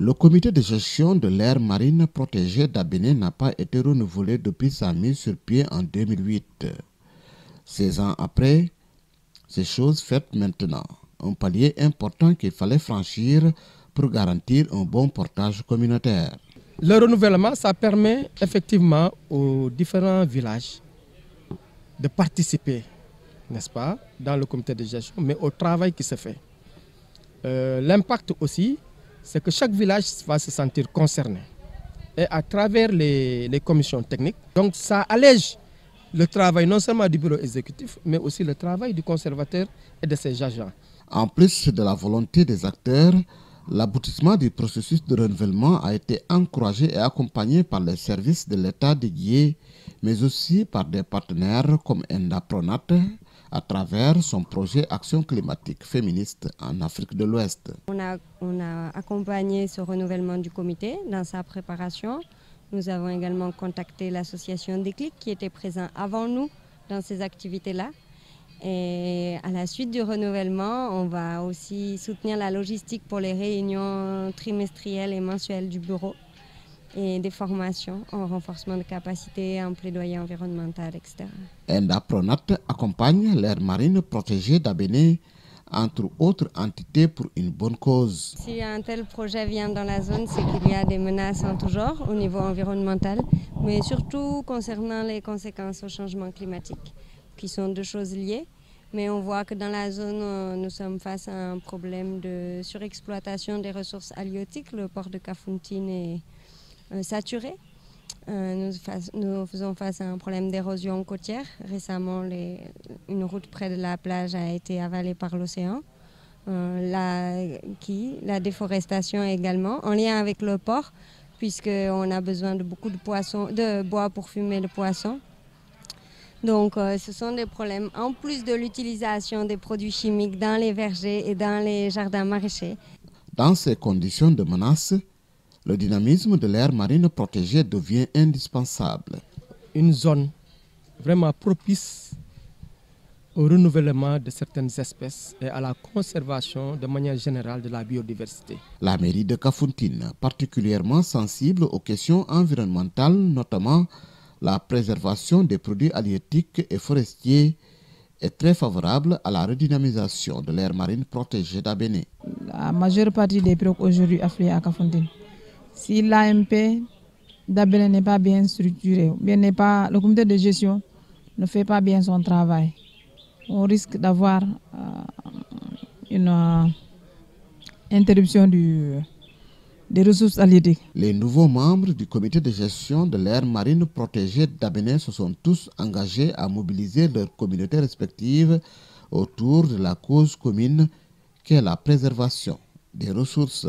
Le comité de gestion de l'aire marine protégée d'Abéné n'a pas été renouvelé depuis sa mise sur pied en 2008. 16 ans après, c'est chose faite maintenant. Un palier important qu'il fallait franchir pour garantir un bon portage communautaire. Le renouvellement, ça permet effectivement aux différents villages de participer, n'est-ce pas, dans le comité de gestion, mais au travail qui se fait. L'impact aussi, c'est que chaque village va se sentir concerné. Et à travers les commissions techniques, donc ça allège le travail non seulement du bureau exécutif, mais aussi le travail du conservateur et de ses agents. En plus de la volonté des acteurs, l'aboutissement du processus de renouvellement a été encouragé et accompagné par les services de l'État dédiés, mais aussi par des partenaires comme Endapronat à travers son projet Action climatique féministe en Afrique de l'Ouest. On a accompagné ce renouvellement du comité dans sa préparation. Nous avons également contacté l'association Déclic qui était présente avant nous dans ces activités-là. Et à la suite du renouvellement, on va aussi soutenir la logistique pour les réunions trimestrielles et mensuelles du bureau et des formations en renforcement de capacité, en plaidoyer environnemental, etc. Endapronat accompagne l'aire marine protégée d'Abéné, entre autres entités, pour une bonne cause. Si un tel projet vient dans la zone, c'est qu'il y a des menaces en tout genre au niveau environnemental, mais surtout concernant les conséquences au changement climatique, qui sont deux choses liées. Mais on voit que dans la zone, nous sommes face à un problème de surexploitation des ressources halieutiques. Le port de Kafountine est saturé. Nous faisons face à un problème d'érosion côtière. Récemment, une route près de la plage a été avalée par l'océan. La déforestation également, en lien avec le port, puisqu'on a besoin de beaucoup de bois pour fumer le poisson. Donc ce sont des problèmes, en plus de l'utilisation des produits chimiques dans les vergers et dans les jardins maraîchers. Dans ces conditions de menace, le dynamisme de l'aire marine protégée devient indispensable. Une zone vraiment propice au renouvellement de certaines espèces et à la conservation de manière générale de la biodiversité. La mairie de Kafountine, particulièrement sensible aux questions environnementales, notamment la préservation des produits halieutiques et forestiers, est très favorable à la redynamisation de l'aire marine protégée d'Abéné. La majeure partie des pirogues aujourd'hui affluent à Kafountine. Si l'AMP d'Abéné n'est pas bien structuré, le comité de gestion ne fait pas bien son travail, on risque d'avoir une interruption des ressources halieutiques. Les nouveaux membres du comité de gestion de l'aire marine protégée d'Abéné se sont tous engagés à mobiliser leurs communautés respectives autour de la cause commune qu'est la préservation des ressources.